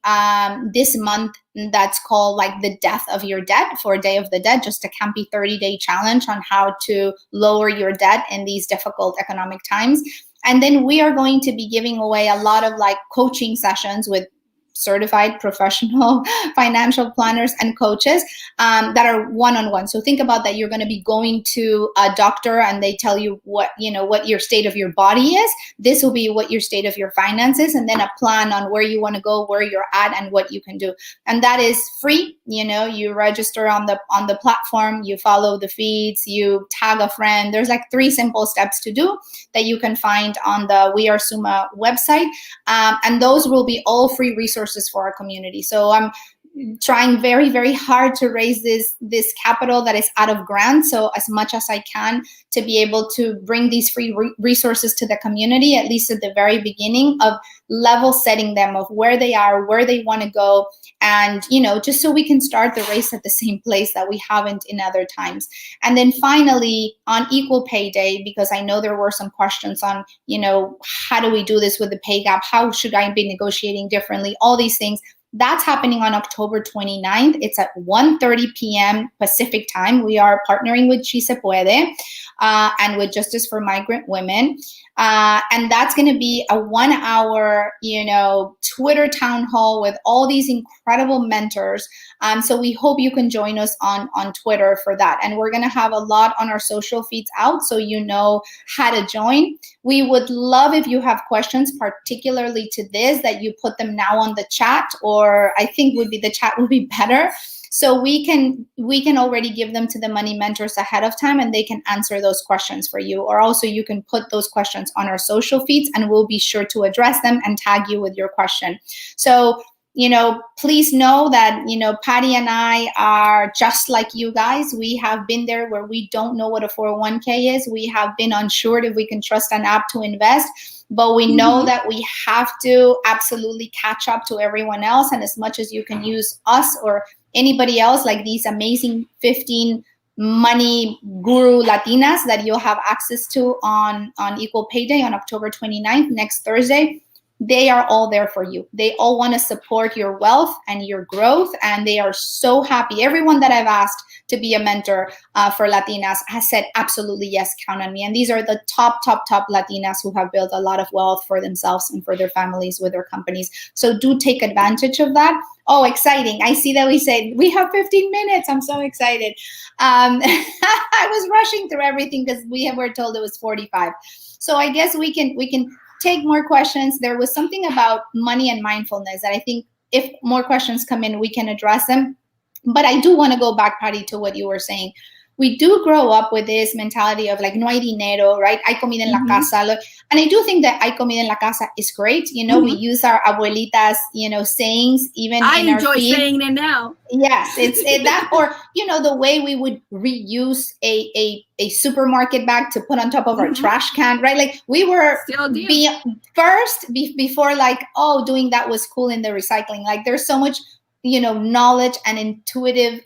[SPEAKER 2] this month that's called like the Death of Your Debt for Day of the Dead, just a campy 30-day challenge on how to lower your debt in these difficult economic times. And then we are going to be giving away a lot of like coaching sessions with certified professional financial planners and coaches that are one-on-one. So think about that. You're going to be going to a doctor and they tell you what your state of your body is. This will be what your state of your finances, and then a plan on where you want to go, where you're at, and what you can do. And that is free. You register on the platform, you follow the feeds, you tag a friend. There's like 3 simple steps to do that you can find on the We Are SUMA website. And those will be all free resources for our community. So I'm trying very, very hard to raise this capital that is out of grants. So as much as I can to be able to bring these free resources to the community, at least at the very beginning, of level setting them of where they are, where they want to go. And, just so we can start the race at the same place that we haven't in other times. And then finally, on Equal Pay Day, because I know there were some questions on, how do we do this with the pay gap? How should I be negotiating differently? All these things. That's happening on October 29th. It's at 1:30 p.m. Pacific time. We are partnering with Si Se Puede and with Justice for Migrant Women. And that's going to be a 1-hour, Twitter town hall with all these incredible mentors. So we hope you can join us on Twitter for that. And we're going to have a lot on our social feeds out, so you know how to join. We would love if you have questions, particularly to this, that you put them now on the chat, or I think the chat would be better. So we can already give them to the money mentors ahead of time, and they can answer those questions for you. Or also you can put those questions on our social feeds, and we'll be sure to address them and tag you with your question. So, please know that, Patty and I are just like you guys. We have been there where we don't know what a 401k is. We have been unsure if we can trust an app to invest. But we know that we have to absolutely catch up to everyone else. And as much as you can use us or anybody else, like these amazing 15 money guru Latinas that you'll have access to on Equal Pay Day on October 29th, next Thursday, they are all there for you. They all want to support your wealth and your growth. And they are so happy. Everyone that I've asked to be a mentor for Latinas has said, absolutely, yes, count on me. And these are the top Latinas who have built a lot of wealth for themselves and for their families with their companies. So do take advantage of that. Oh, exciting. I see that we said we have 15 minutes. I'm so excited. I was rushing through everything because we were told it was 45. So I guess we can take more questions. There was something about money and mindfulness that I think if more questions come in, we can address them. But I do want to go back, Patty, to what you were saying. We do grow up with this mentality of like, no hay dinero, right? Hay comida en la casa. And I do think that hay comida en la casa is great. We use our abuelitas, sayings even
[SPEAKER 1] I
[SPEAKER 2] in our
[SPEAKER 1] enjoy
[SPEAKER 2] feed.
[SPEAKER 1] saying it now.
[SPEAKER 2] Yes, it's that, or, the way we would reuse a supermarket bag to put on top of our trash can, right? Like we were before like, doing that was cool in the recycling. Like there's so much, knowledge and intuitive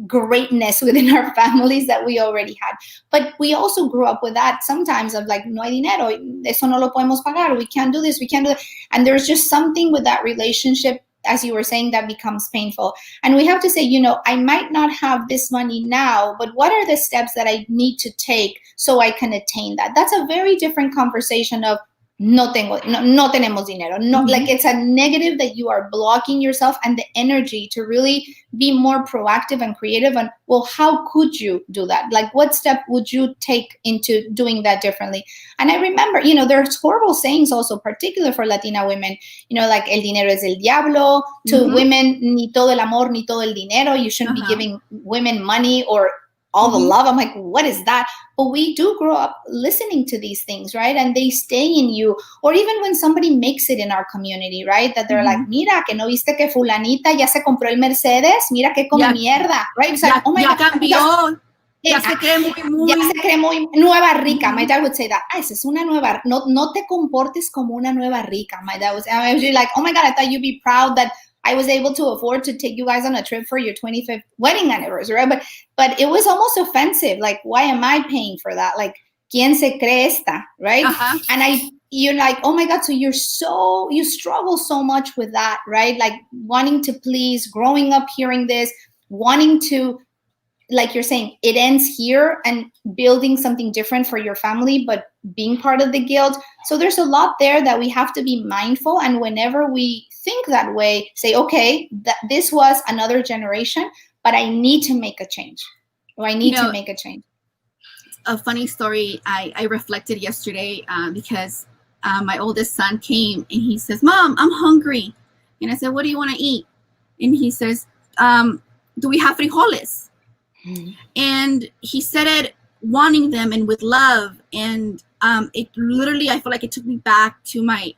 [SPEAKER 2] greatness within our families that we already had. But we also grew up with that sometimes of like, no hay dinero, eso no lo podemos pagar, we can't do this, we can't do that. And there's just something with that relationship, as you were saying, that becomes painful. And we have to say, you know, I might not have this money now, but what are the steps that I need to take so I can attain that? That's a very different conversation of no tenemos dinero. No, like it's a negative that you are blocking yourself and the energy to really be more proactive and creative. And well, how could you do that? Like what step would you take into doing that differently? And I remember, you know, there's horrible sayings also, particular for Latina women, you know, like el dinero es el diablo, to women, ni todo el amor, ni todo el dinero. You shouldn't be giving women money or all the love. I'm like, what is that? But we do grow up listening to these things, right? And they stay in you. Or even when somebody makes it in our community, right? That they're like, mira, que no viste que fulanita ya se compró el Mercedes, mira que come mierda, right? It's like, oh my God.
[SPEAKER 1] Cambió. Ya se cree
[SPEAKER 2] muy nueva rica. My dad would say that. Esa es una nueva, no te comportes como una nueva rica. My dad was, I was like, oh my God, I thought you'd be proud that I was able to afford to take you guys on a trip for your 25th wedding anniversary, right? But it was almost offensive. Like, why am I paying for that? Like, ¿quién se cree esta, right? And you're like, oh my God, so you struggle so much with that, right? Like wanting to please, growing up hearing this, wanting to, like you're saying, it ends here and building something different for your family, but being part of the guild. So there's a lot there that we have to be mindful. And whenever we think that way, say, okay, that this was another generation, but I need to make a change. Or I need to make a change.
[SPEAKER 1] A funny story, I reflected yesterday because my oldest son came and he says, Mom, I'm hungry. And I said, what do you want to eat? And he says, do we have frijoles? And he said it wanting them and with love. And it literally, I feel like it took me back to my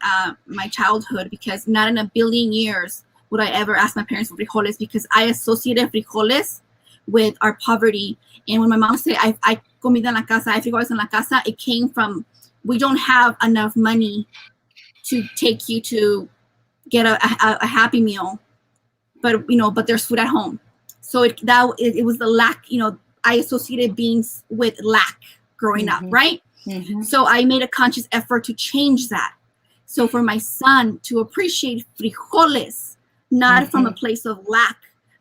[SPEAKER 1] my childhood, because not in a billion years would I ever ask my parents for frijoles, because I associated frijoles with our poverty. And when my mom said, I comida en la casa, I frijoles en la casa, it came from, we don't have enough money to take you to get a happy meal, but there's food at home. So it was the lack, I associated beans with lack growing up, right? So I made a conscious effort to change that. So for my son to appreciate frijoles, not from a place of lack,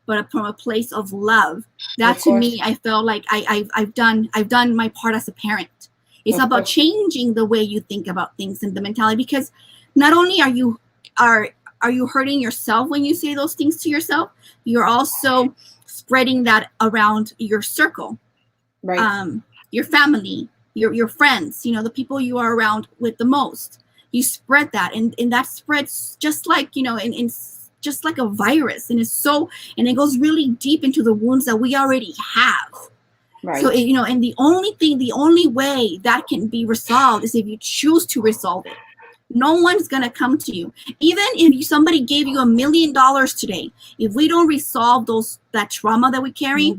[SPEAKER 1] but from a place of love. That to me, I felt like I've done my part as a parent. It's about changing the way you think about things and the mentality, because not only are you hurting yourself when you say those things to yourself, you're also spreading that around your circle, right? Your family, your friends, the people you are around with the most. You spread that, and that spreads just like in just like a virus, and it goes really deep into the wounds that we already have. Right. So and the only way that can be resolved is if you choose to resolve it. No one's gonna come to you. Even if somebody gave you $1 million today, if we don't resolve that trauma that we carry,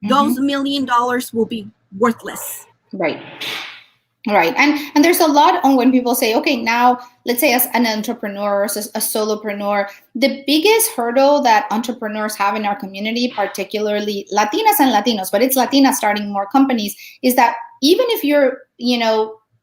[SPEAKER 1] those $1 million will be worthless. Right.
[SPEAKER 2] Right. And there's a lot on when people say, okay, now let's say as an entrepreneur or a solopreneur, the biggest hurdle that entrepreneurs have in our community, particularly Latinas and Latinos, but it's Latinas starting more companies, is that even if you're,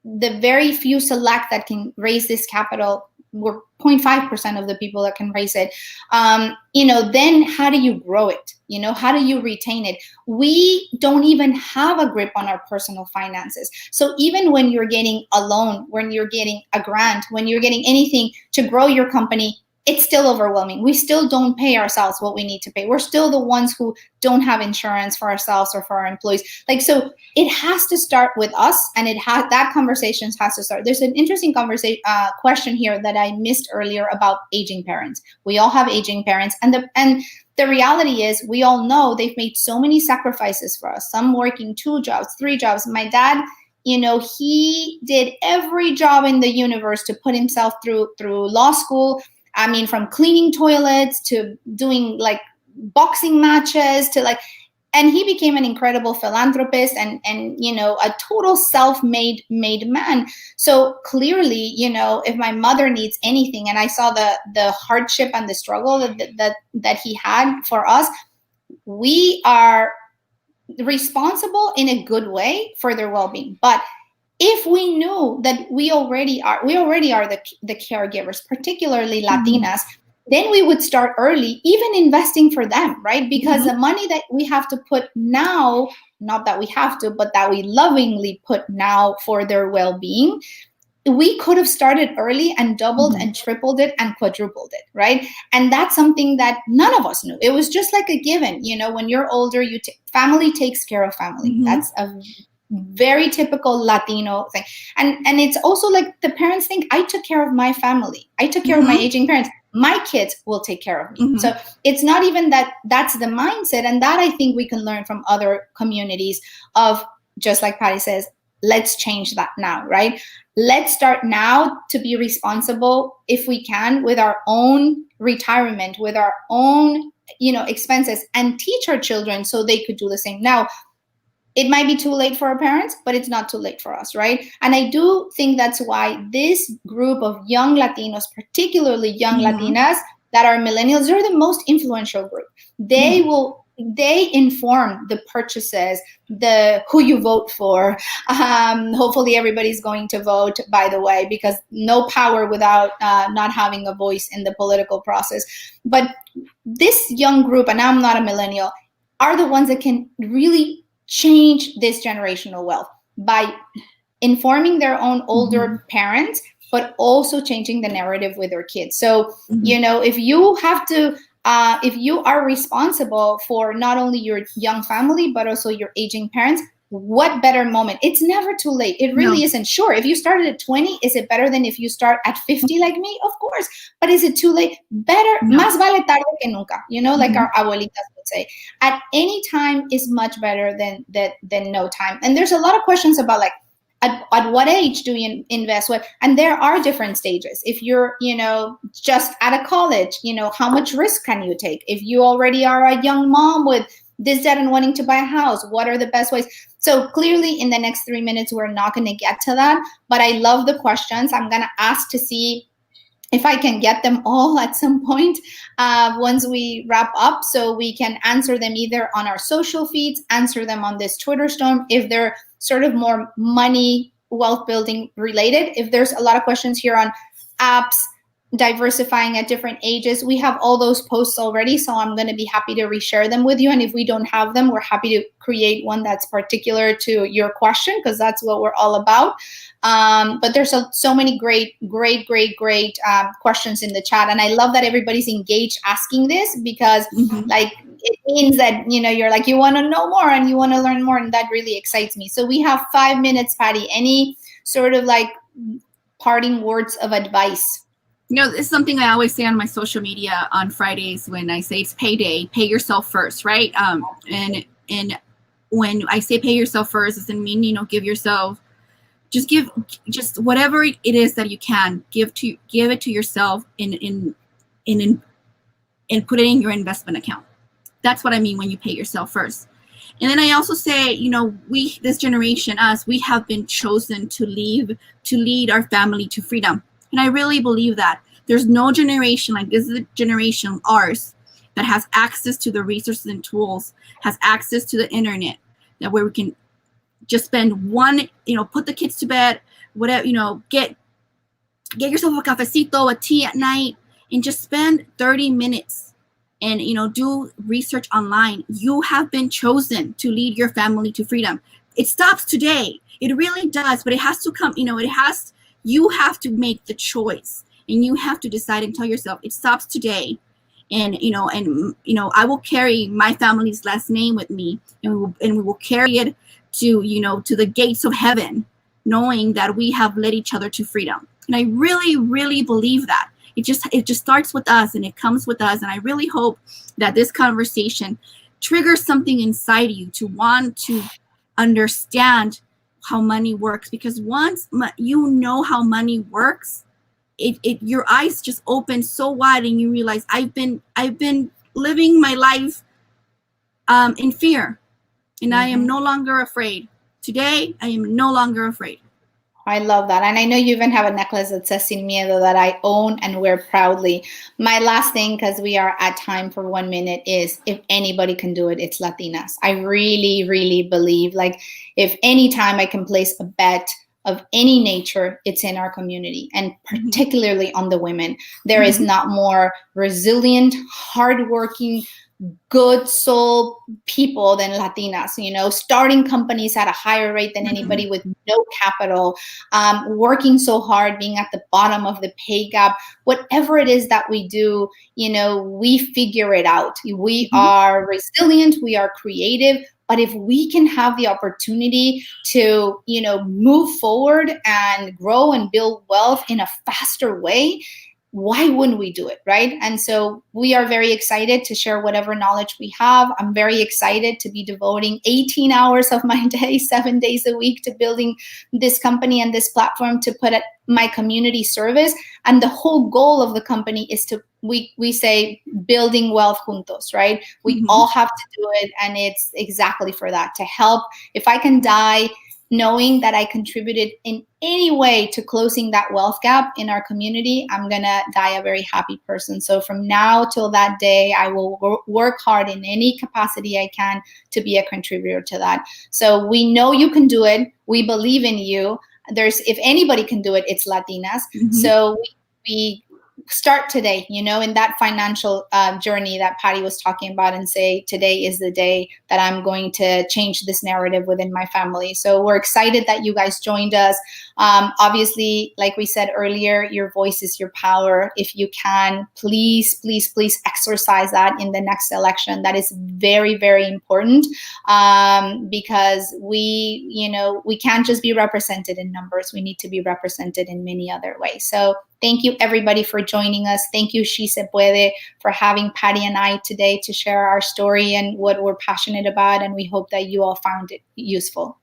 [SPEAKER 2] the very few select that can raise this capital, we're 0.5% of the people that can raise it, then how do you grow it? How do you retain it? We don't even have a grip on our personal finances. So even when you're getting a loan, when you're getting a grant, when you're getting anything to grow your company, it's still overwhelming. We still don't pay ourselves what we need to pay. We're still the ones who don't have insurance for ourselves or for our employees. So it has to start with us, and that conversation has to start. There's an interesting question here that I missed earlier about aging parents. We all have aging parents, and the reality is we all know they've made so many sacrifices for us. Some working 2 jobs, 3 jobs. My dad, he did every job in the universe to put himself through law school. I mean, from cleaning toilets to doing boxing matches to and he became an incredible philanthropist and a total self-made man. So clearly, if my mother needs anything, and I saw the hardship and the struggle that he had for us, we are responsible in a good way for their well-being. But if we knew that we already are the caregivers, particularly Latinas, then we would start early, even investing for them, right? Because the money that we have to put now, not that we have to, but that we lovingly put now for their well-being, we could have started early and doubled and tripled it and quadrupled it, right? And that's something that none of us knew. It was just like a given. You know, when you're older, family takes care of family. That's a very typical Latino thing. And it's also like the parents think, I took care of my family. I took care of my aging parents. My kids will take care of me. So it's not even that's the mindset. And that I think we can learn from other communities of, just like Patty says, let's change that now, right? Let's start now to be responsible, if we can, with our own retirement, with our own, expenses, and teach our children so they could do the same. Now, it might be too late for our parents, but it's not too late for us, right? And I do think that's why this group of young Latinos, particularly young Latinas that are millennials, they're the most influential group. They inform the purchases, who you vote for. Hopefully everybody's going to vote, by the way, because no power without not having a voice in the political process. But this young group, and I'm not a millennial, are the ones that can really change this generational wealth by informing their own older parents, but also changing the narrative with their kids. So, if you have to, if you are responsible for not only your young family, but also your aging parents, what better moment? It's never too late. It really isn't. Sure, if you started at 20, is it better than if you start at 50 like me? Of course. But is it too late? Better, más vale tarde que nunca, like our abuelitas would say. At any time is much better than no time. And there's a lot of questions about like, at what age do you invest? And there are different stages. If you're, just out of college, how much risk can you take? If you already are a young mom with this debt and wanting to buy a house, what are the best ways? So clearly in the next 3 minutes, we're not going to get to that, but I love the questions. I'm going to ask to see if I can get them all at some point once we wrap up, so we can answer them either on our social feeds, answer them on this Twitter storm, if they're sort of more money, wealth building related. If there's a lot of questions here on apps, diversifying at different ages, we have all those posts already, so I'm going to be happy to reshare them with you. And if we don't have them, we're happy to create one that's particular to your question, because that's what we're all about. But there's so many great questions in the chat, and I love that everybody's engaged asking this, because like it means that you're like, you want to know more and you want to learn more, and that really excites me. So we have 5 minutes, Patty. Any sort of like parting words of advice?
[SPEAKER 1] It's something I always say on my social media on Fridays when I say it's payday. Pay yourself first, right? And when I say pay yourself first, it doesn't mean give yourself. Just whatever it is that you can give it to yourself and put it in your investment account. That's what I mean when you pay yourself first. And then I also say, this generation, we have been chosen to lead our family to freedom. And I really believe that there's no generation like this is the generation, ours, that has access to the resources and tools, has access to the internet, that where we can just spend one, put the kids to bed, whatever, get yourself a cafecito, a tea at night, and just spend 30 minutes and, do research online. You have been chosen to lead your family to freedom. It stops today. It really does, but it has to come, you have to make the choice, and you have to decide and tell yourself it stops today. And I will carry my family's last name with me, and we will carry it to the gates of heaven, knowing that we have led each other to freedom. And I really, really believe that it just starts with us, and it comes with us. And I really hope that this conversation triggers something inside you to want to understand how money works, because once you know how money works, your eyes just open so wide, and you realize I've been living my life in fear, and I am no longer afraid. Today I am no longer afraid.
[SPEAKER 2] I love that. And I know you even have a necklace that says Sin Miedo that I own and wear proudly. My last thing, because we are at time for 1 minute, is if anybody can do it, it's Latinas. I really, really believe, like, if any time I can place a bet of any nature, it's in our community, and particularly on the women. There is not more resilient, hardworking, good soul people than Latinas, you know, starting companies at a higher rate than anybody with no capital, working so hard, being at the bottom of the pay gap. Whatever it is that we do, you know, we figure it out. We are resilient, we are creative. But if we can have the opportunity to, you know, move forward and grow and build wealth in a faster way, why wouldn't we do it, right? And so we are very excited to share whatever knowledge we have. I'm very excited to be devoting 18 hours of my day, 7 days a week, to building this company and this platform to put at my community service. And the whole goal of the company is to, we say, building wealth juntos, right? We all have to do it. And it's exactly for that, to help. If I can die knowing that I contributed in any way to closing that wealth gap in our community, I'm gonna die a very happy person. So from now till that day, I will work hard in any capacity I can to be a contributor to that. So we know you can do it. We believe in you. If anybody can do it, it's Latinas. So we start today, you know, in that financial journey that Patty was talking about, and say, today is the day that I'm going to change this narrative within my family. So we're excited that you guys joined us. Obviously, like we said earlier, your voice is your power. If you can, please, please, please exercise that in the next election. That is very, very important, because we, you know, we can't just be represented in numbers. We need to be represented in many other ways. So thank you, everybody, for joining us. Thank you, She Se Puede, for having Patty and I today to share our story and what we're passionate about. And we hope that you all found it useful.